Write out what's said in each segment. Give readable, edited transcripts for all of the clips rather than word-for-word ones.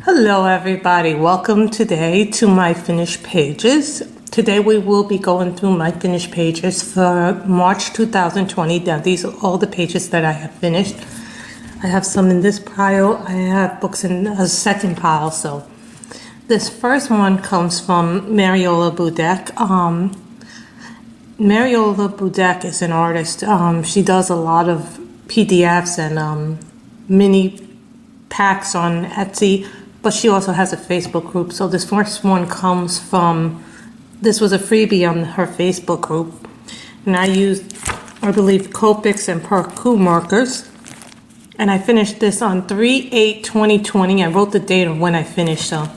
Hello everybody, welcome today to my finished pages. Today we will be going through my finished pages for March 2020. Now these are all the pages that I have finished. I have some in this pile, I have books in a second pile. So this first one comes from Mariola Budek. Mariola Budek is an artist. She does a lot of PDFs and mini packs on Etsy, but she also has a Facebook group. So this first one comes from, this was a freebie on her Facebook group. And I used, I believe, Copics and Parkour markers. And I finished this on 3/8/2020. I wrote the date of when I finished, so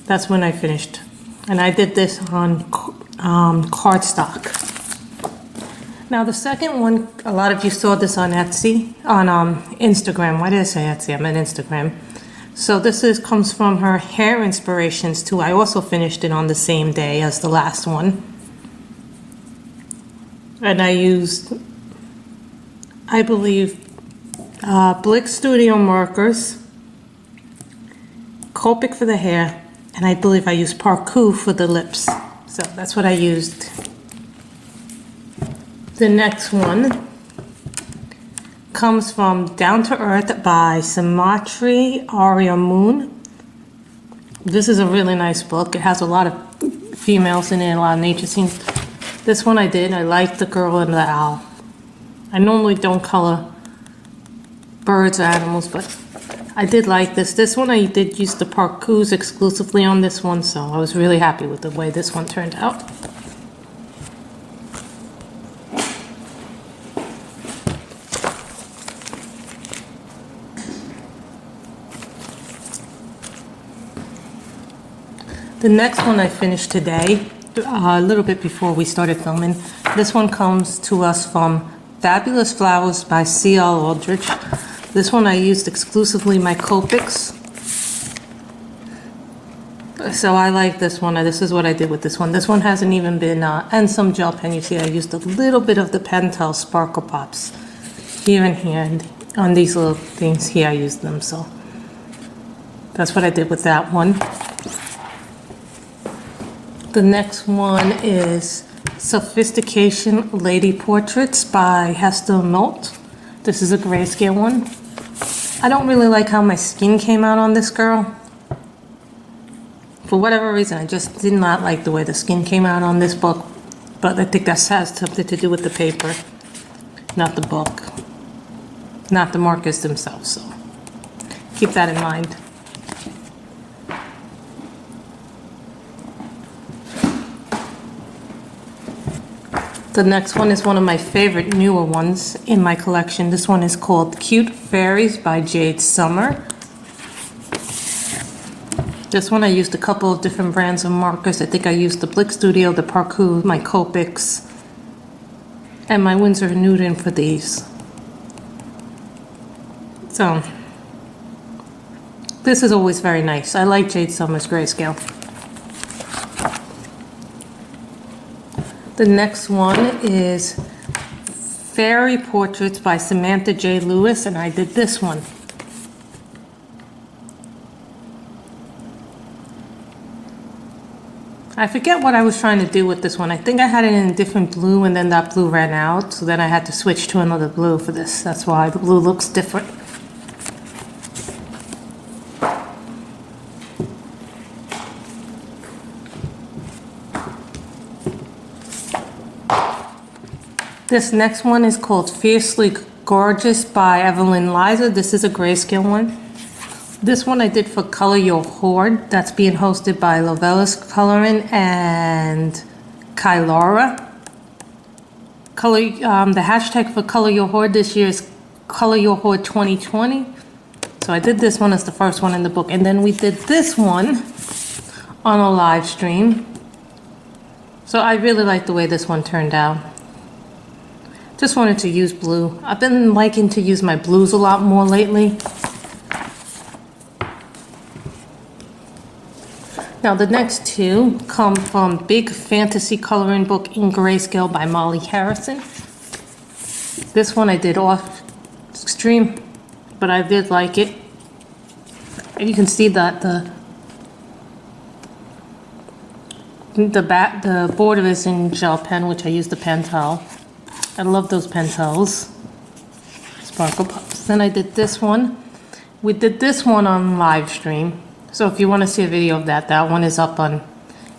that's when I finished. And I did this on cardstock. Now the second one, a lot of you saw this on Etsy, on Instagram. Why did I say Etsy? I meant Instagram. So this comes from her hair inspirations too. I also finished it on the same day as the last one. And I used, I believe, Blick Studio markers, Copic for the hair, and I believe I used Parkour for the lips. So that's what I used. The next one comes from Down to Earth by Samatri Arya Moon. This is a really nice book. It has a lot of females in it, a lot of nature scenes. This one I did. I liked the girl and the owl. I normally don't color birds or animals, but I did like this. This one I did use the Parkours exclusively on this one, so I was really happy with the way this one turned out. The next one I finished today, a little bit before we started filming. This one comes to us from Fabulous Flowers by C.L. Aldrich. This one I used exclusively my Copics. So I like this one. This is what I did with this one. This one hasn't even been, and some gel pen. You see I used a little bit of the Pentel Sparkle Pops here and here. And on these little things here I used them. So that's what I did with that one. The next one is Sophistication Lady Portraits by Hester Molt. This is a grayscale one. I don't really like how my skin came out on this girl. For whatever reason, I just did not like the way the skin came out on this book. But I think that has something to do with the paper, not the book, not the markers themselves. So keep that in mind. The next one is one of my favorite newer ones in my collection. This one is called Cute Fairies by Jade Summer. This one I used a couple of different brands of markers. I think I used the Blick Studio, the Parkour, my Copics, and my Winsor & Newton for these. So this is always very nice. I like Jade Summer's grayscale. The next one is Fairy Portraits by Samantha J. Lewis, and I did this one. I forget what I was trying to do with this one. I think I had it in a different blue, and then that blue ran out, so then I had to switch to another blue for this. That's why the blue looks different. This next one is called Fiercely Gorgeous by Evelyn Liza. This is a grayscale one. This one I did for Color Your Hoard. That's being hosted by Lovella's Coloring and Kylara. The hashtag for Color Your Hoard this year is Color Your Hoard 2020. So I did this one as the first one in the book. And then we did this one on a live stream. So I really like the way this one turned out. Just wanted to use blue. I've been liking to use my blues a lot more lately. Now the next two come from Big Fantasy Coloring Book in Grayscale by Molly Harrison. This one I did off stream, but I did like it. And you can see that the border is in gel pen, which I use the pen towel. I love those pen towels. Sparkle Pops. Then I did this one. We did this one on live stream. So if you want to see a video of that, that one is up on,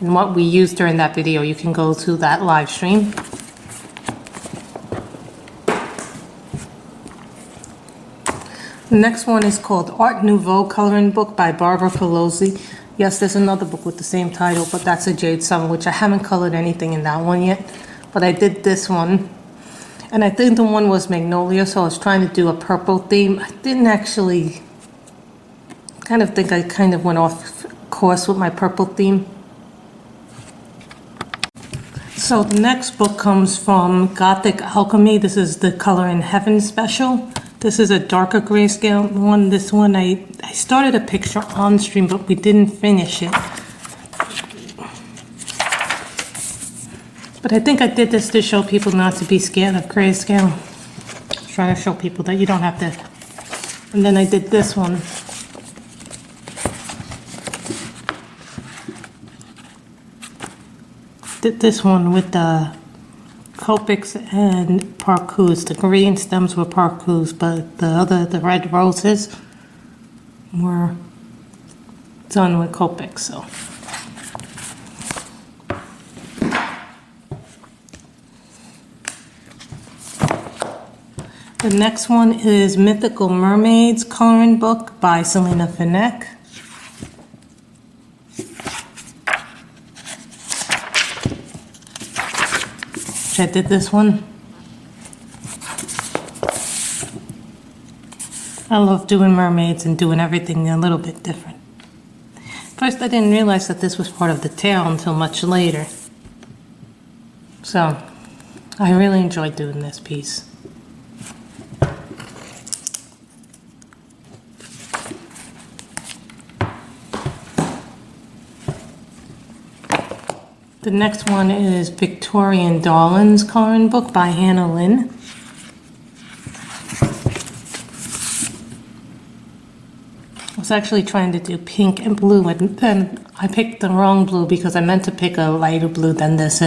and what we used during that video, you can go to that live stream. The next one is called Art Nouveau Coloring Book by Barbara Pelosi. Yes, there's another book with the same title, but that's a Jade Summer, which I haven't colored anything in that one yet. But I did this one. And I think the one was Magnolia, so I was trying to do a purple theme. I didn't actually, kind of think I kind of went off course with my purple theme. So the next book comes from Gothic Alchemy. This is the Color in Heaven special. This is a darker grayscale one. This one I started a picture on stream, but we didn't finish it. But I think I did this to show people not to be scared of grayscale. Trying to show people that you don't have to. And then I did this one. Did this one with the Copics and Parcous. The green stems were Parcous, but the red roses were done with Copics. So. The next one is Mythical Mermaids Coloring Book by Selena Finneck. I did this one. I love doing mermaids and doing everything a little bit different. First, I didn't realize that this was part of the tail until much later. So, I really enjoyed doing this piece. The next one is Victorian Darlings Coloring Book by Hannah Lynn. I was actually trying to do pink and blue, and then I picked the wrong blue because I meant to pick a lighter blue than this,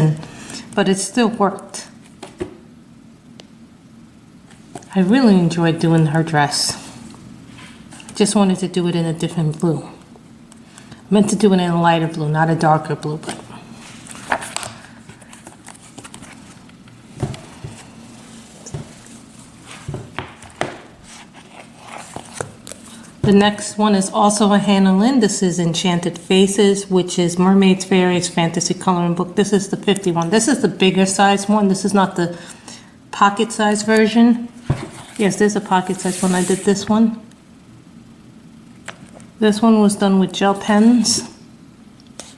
but it still worked. I really enjoyed doing her dress. Just wanted to do it in a different blue. I meant to do it in a lighter blue, not a darker blue, but the next one is also a Hannah Lynn. This is Enchanted Faces, which is Mermaids, Fairies, Fantasy Coloring Book. This is the 51. This is the bigger size one. This is not the pocket size version. Yes, there's a pocket size one. I did this one. This one was done with gel pens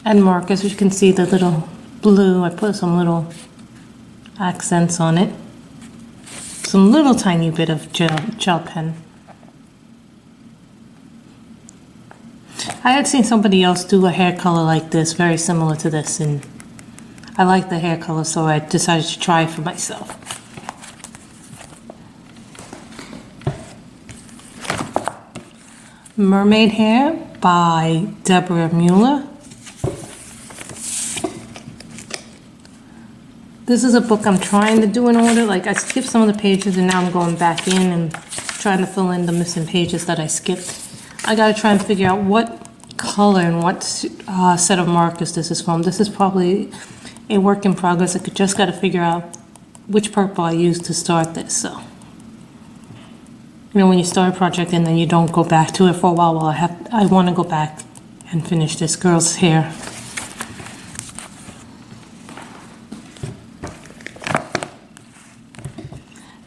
and markers. You can see the little blue. I put some little accents on it. Some little tiny bit of gel pen. I had seen somebody else do a hair color like this, very similar to this, and I like the hair color, so I decided to try it for myself. Mermaid Hair by Deborah Mueller. This is a book I'm trying to do in order. Like, I skipped some of the pages and now I'm going back in and trying to fill in the missing pages that I skipped. I gotta try and figure out what color and what set of markers this is from. This is probably a work in progress. I just gotta figure out which purple I used to start this. So, you know, when you start a project and then you don't go back to it for a while, I want to go back and finish this girl's hair.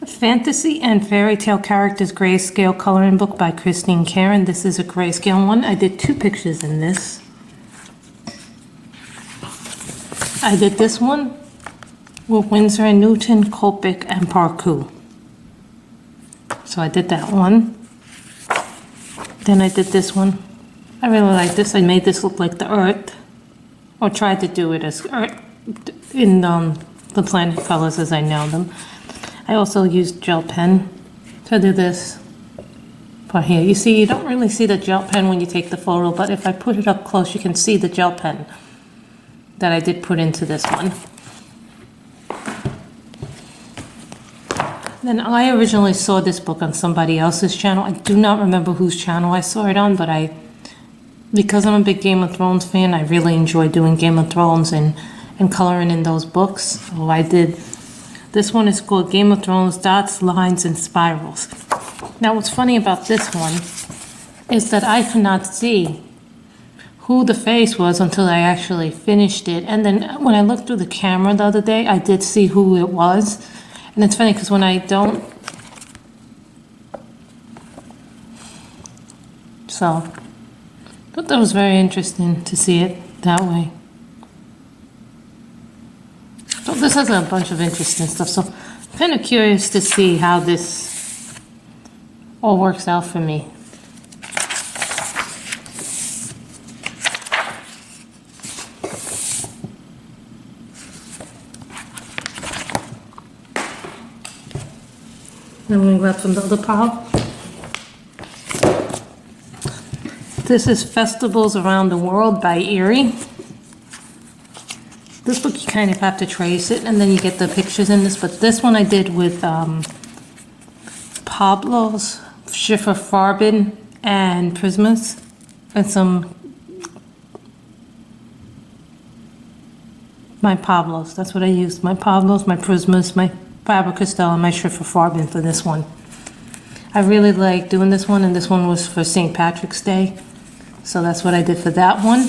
Fantasy and Fairy Tale Characters Grayscale Coloring Book by Christine Karen. This is a grayscale one. I did 2 pictures in this. I did this one with Winsor & Newton, Copic, and Parcous. So I did that one. Then I did this one. I really like this. I made this look like the Earth, or tried to do it as Earth in the planet colors as I know them. I also used gel pen to do this But here, you see, you don't really see the gel pen when you take the photo, but if I put it up close, you can see the gel pen that I did put into this one. Then I originally saw this book on somebody else's channel. I do not remember whose channel I saw it on, but because I'm a big Game of Thrones fan, I really enjoy doing Game of Thrones and coloring in those books. So I did, this one is called Game of Thrones Dots, Lines, and Spirals. Now what's funny about this one is that I could not see who the face was until I actually finished it. And then when I looked through the camera the other day, I did see who it was. And it's funny because when I don't, so I thought that was very interesting to see it that way. So this has a bunch of interesting stuff. So I'm kind of curious to see how this all works out for me. I'm going to grab from the other pile. This is Festivals Around the World by Erie. This book you kind of have to trace it and then you get the pictures in this, but this one I did with Pablo's Schiffer Farbin and Prismas and some my Pablo's. That's what I used. My Pablo's, my Prismas, my Faber-Castell, and my Schiffer Farbin for this one. I really like doing this one, and this one was for St. Patrick's Day. So that's what I did for that one.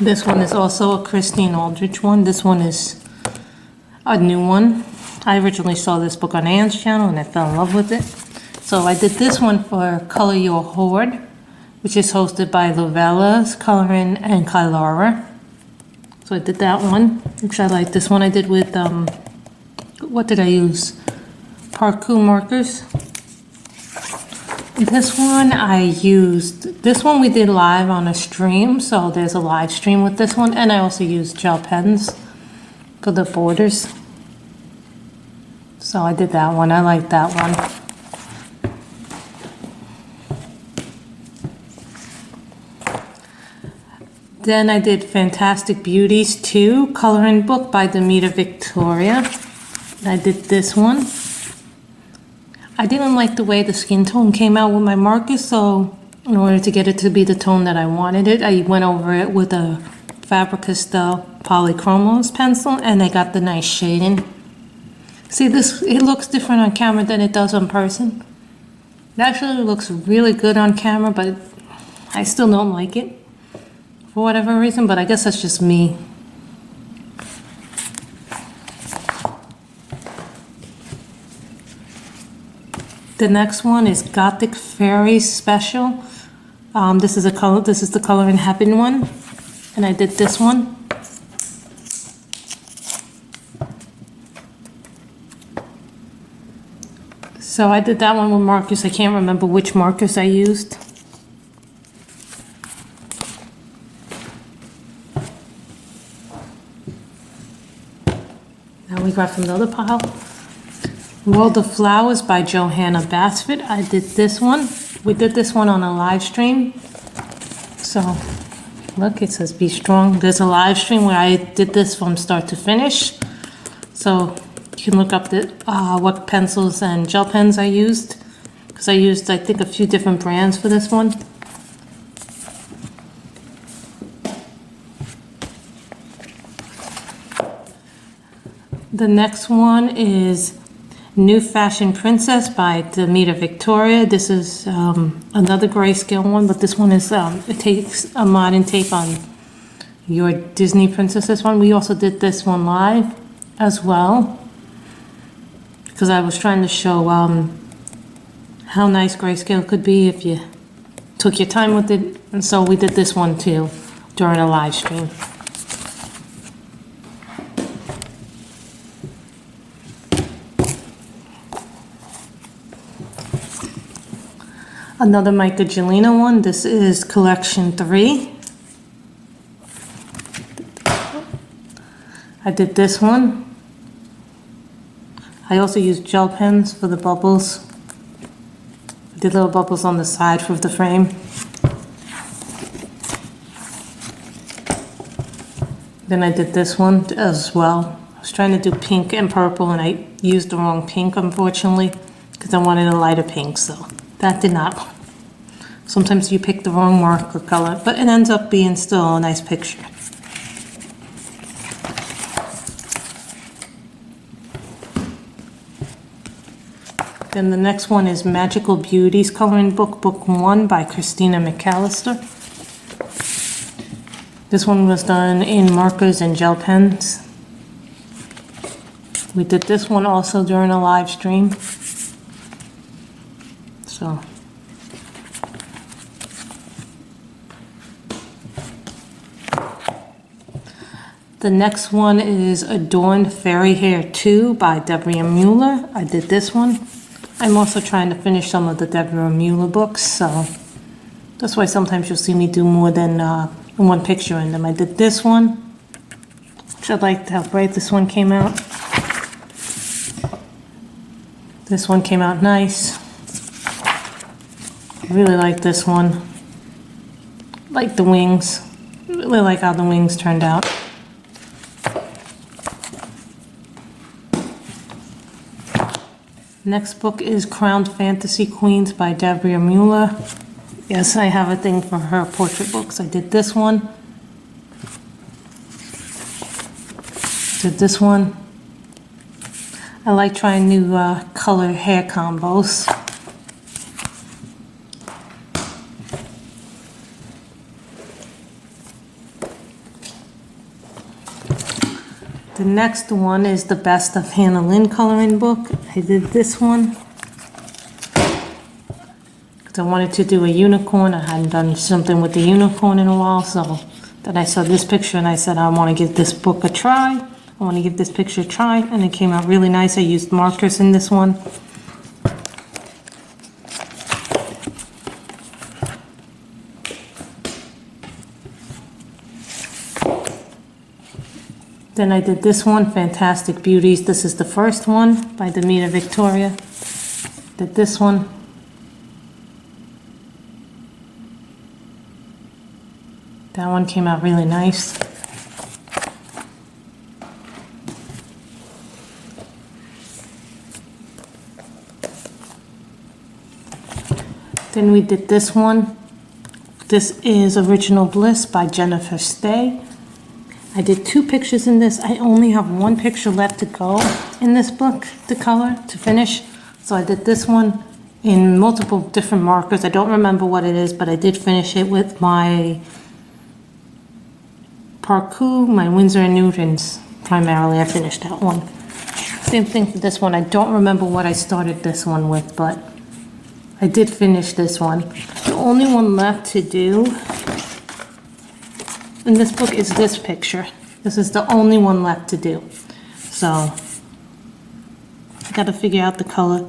This one is also a Christine Aldrich one. This one is a new one. I originally saw this book on Anne's channel and I fell in love with it. So I did this one for Color Your Hoard, which is hosted by Lovella's Coloring and Kylara. So I did that one, which I like. This one I did with, what did I use? Parkour markers. This one I used, this one we did live on a stream, so there's a live stream with this one, and I also used gel pens for the borders. So I did that one, I like that one. Then I did Fantastic Beauties 2 coloring book by Demeter Victoria. I did this one. I didn't like the way the skin tone came out with my markers, so in order to get it to be the tone that I wanted it, I went over it with a Faber-Castell Polychromos pencil and I got the nice shading. See this, it looks different on camera than it does on person. It actually looks really good on camera, but I still don't like it for whatever reason, but I guess that's just me. The next one is Gothic Fairies Special. This is the Color in Heaven one, and I did this one. So I did that one with markers. I can't remember which markers I used. Now we grab from the other pile. World of Flowers by Johanna Basford. I did this one. We did this one on a live stream. So, look, it says be strong. There's a live stream where I did this from start to finish. So, you can look up what pencils and gel pens I used. Because I used, I think, a few different brands for this one. The next one is New Fashion Princess by Demeter Victoria. This is another Greyscale one, but this one is, it takes a modern take on your Disney princesses one. We also did this one live as well, because I was trying to show how nice Greyscale could be if you took your time with it. And so we did this one too during a live stream. Another Michaelina one. This is collection 3. I did this one. I also use gel pens for the bubbles. I did little bubbles on the side of the frame. Then I did this one as well. I was trying to do pink and purple and I used the wrong pink, unfortunately, because I wanted a lighter pink, so that did not. Sometimes you pick the wrong marker color, but it ends up being still a nice picture. Then the next one is Magical Beauties Coloring Book, Book 1 by Christina McAllister. This one was done in markers and gel pens. We did this one also during a live stream. So. The next one is Adorned Fairy Hair 2 by Deborah Mueller. I did this one. I'm also trying to finish some of the Deborah Mueller books, so that's why sometimes you'll see me do more than one picture in them. I did this one, which I liked how bright this one came out. This one came out nice. I really like this one. Like the wings. Really like how the wings turned out. Next book is Crowned Fantasy Queens by Deborah Mueller. Yes, I have a thing for her portrait books. I did this one. Did this one. I like trying new color hair combos. The next one is the Best of Hannah Lynn coloring book. I did this one because I wanted to do a unicorn. I hadn't done something with the unicorn in a while, so then I saw this picture and I said I want to give this book a try. I want to give this picture a try, and it came out really nice. I used markers in this one. Then I did this one, Fantastic Beauties. This is the first one by Demita Victoria. Did this one. That one came out really nice. Then we did this one. This is Original Bliss by Jennifer Stay. I did 2 pictures in this. I only have 1 picture left to go in this book, to color, to finish. So I did this one in multiple different markers. I don't remember what it is, but I did finish it with my Parkour, my Winsor & Newtons. Primarily, I finished that one. Same thing for this one. I don't remember what I started this one with, but I did finish this one. The only one left to do in this book is this picture. This is the only one left to do. So I gotta figure out the color.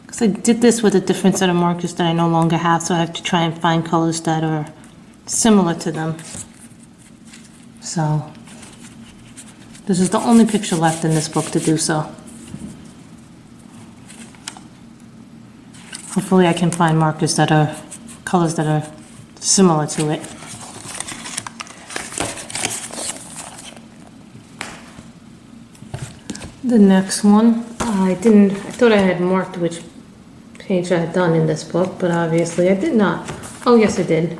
Because I did this with a different set of markers that I no longer have, so I have to try and find colors that are similar to them. So this is the only picture left in this book to do so. Hopefully I can find markers that are, colors that are similar to it. The next one, I thought I had marked which page I had done in this book, but obviously I did not. Oh yes I did.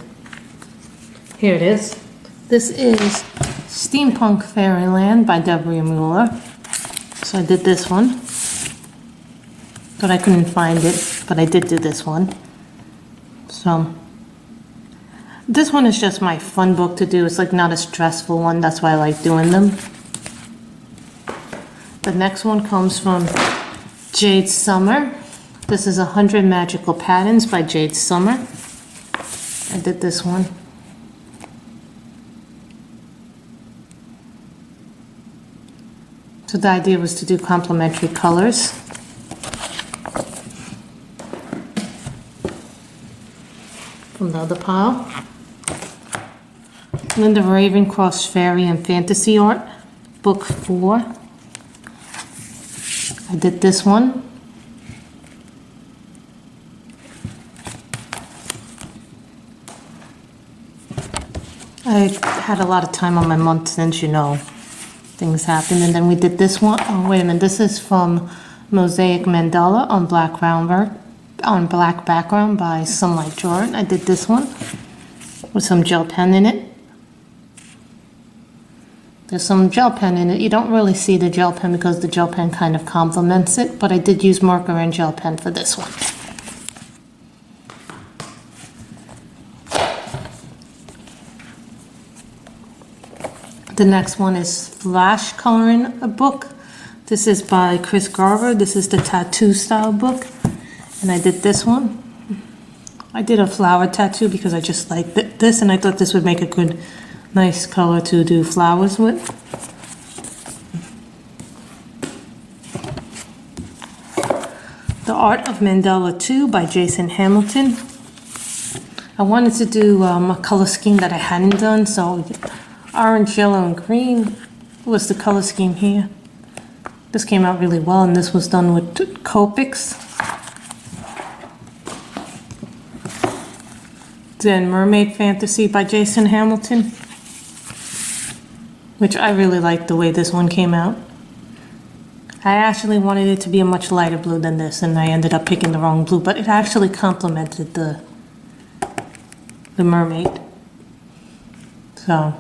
Here it is. This is Steampunk Fairyland by Deborah Mueller. So I did this one. But I couldn't find it, but I did do this one. So this one is just my fun book to do. It's like not a stressful one, that's why I like doing them. The next one comes from Jade Summer. This is 100 Magical Patterns by Jade Summer. I did this one. So the idea was to do complementary colors. From the other pile. Linda Ravencroft's Fairy and Fantasy Art, Book 4. I did this one. I had a lot of time on my month since, you know, things happened. And then we did this one. Oh, wait a minute. This is from Mosaic Mandala on black background by Sunlight Jordan. I did this one with some gel pen in it. There's some gel pen in it. You don't really see the gel pen because the gel pen kind of complements it, but I did use marker and gel pen for this one. The next one is Flash Coloring a Book. This is by Chris Garver. This is the tattoo style book. And I did this one. I did a flower tattoo because I just liked this, and I thought this would make a good, nice color to do flowers with. The Art of Mandala 2 by Jason Hamilton. I wanted to do a color scheme that I hadn't done, so orange, yellow, and green was the color scheme here. This came out really well, and this was done with Copics. Then Mermaid Fantasy by Jason Hamilton, which I really liked the way this one came out. I actually wanted it to be a much lighter blue than this, and I ended up picking the wrong blue, but it actually complemented the mermaid. So,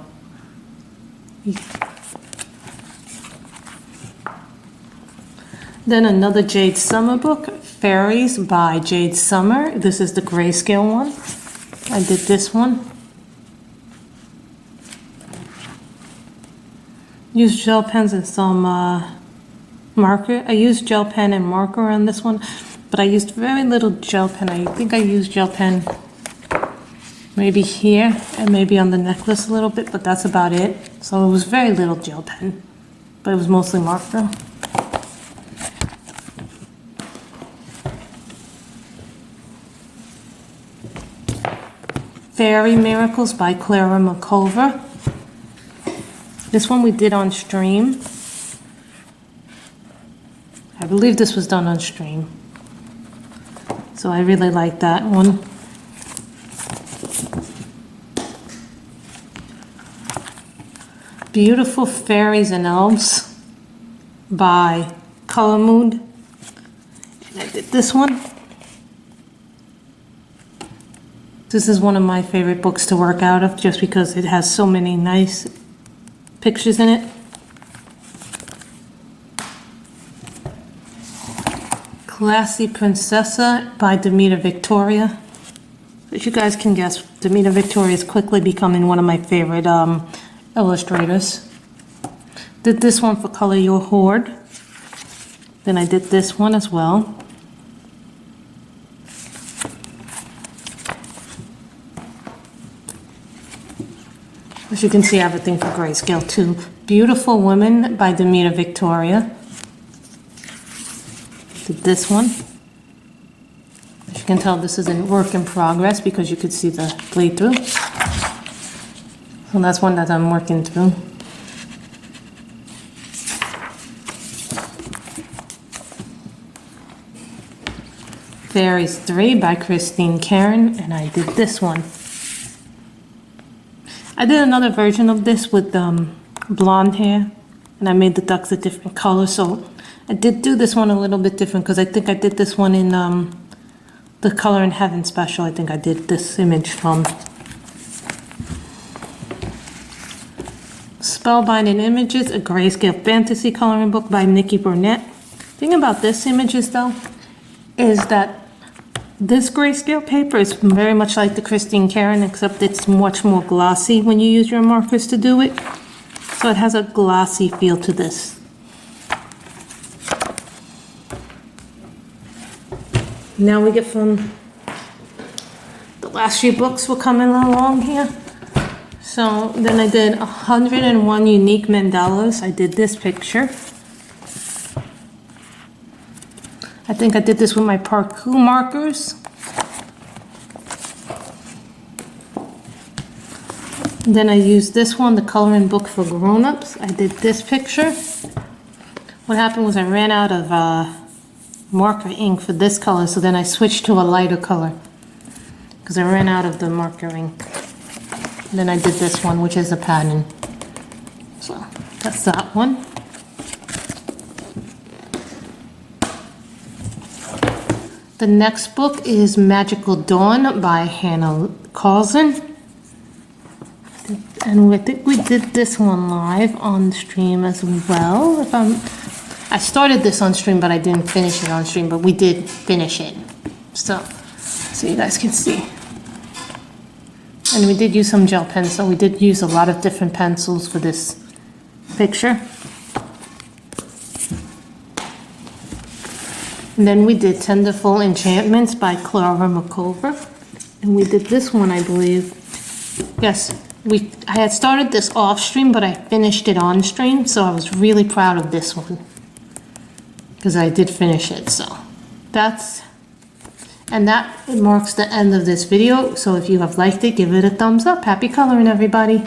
then another Jade Summer book, Fairies by Jade Summer. This is the Greyscale one. I did this one. Used gel pens and some marker. I used gel pen and marker on this one, but I used very little gel pen. I think I used gel pen maybe here and maybe on the necklace a little bit, but that's about it. So it was very little gel pen, but it was mostly marker. Fairy Miracles by Clara Makova. This one we did on stream. I believe this was done on stream. So I really like that one. Beautiful Fairies and Elves by Color Mood. And I did this one. This is one of my favorite books to work out of just because it has so many nice pictures in it. Classy Princessa by Demeter Victoria. As you guys can guess, Demeter Victoria is quickly becoming one of my favorite illustrators. Did this one for Color Your Hoard. Then I did this one as well. As you can see, everything for Greyscale too. Beautiful Women by Demeter Victoria. Did this one. As you can tell, this is a work in progress because you could see the bleed through. So that's one that I'm working through. Fairies 3 by Christine Karen, and I did this one. I did another version of this with blonde hair, and I made the ducks a different color, so I did do this one a little bit different because I think I did this one in the Color in Heaven special. I think I did this image from Spellbinding Images, a Greyscale fantasy coloring book by Nikki Burnett. The thing about this images though is that this Greyscale paper is very much like the Christine Karen, except it's much more glossy when you use your markers to do it. So it has a glossy feel to this. Now we get from the last few books were coming along here. So then I did 101 Unique Mandalas. I did this picture. I think I did this with my parkour markers. Then I used this one, the coloring book for grown-ups. I did this picture what happened was I ran out of marker ink for this color, so then I switched to a lighter color because I ran out of the marker ink. And then I did this one, which is a pattern. So that's that one. The next book is Magical Dawn by Hannah Carlson. And I think we did this one live on stream as well. I started this on stream, but I didn't finish it on stream, but we did finish it. So you guys can see. And we did use some gel pencil. We did use a lot of different pencils for this picture. And then we did Tenderful Enchantments by Clara McCover. And we did this one, I believe. Yes, I had started this off stream, but I finished it on stream, so I was really proud of this one. Because I did finish it, so that marks the end of this video. So if you have liked it, give it a thumbs up. Happy coloring, everybody.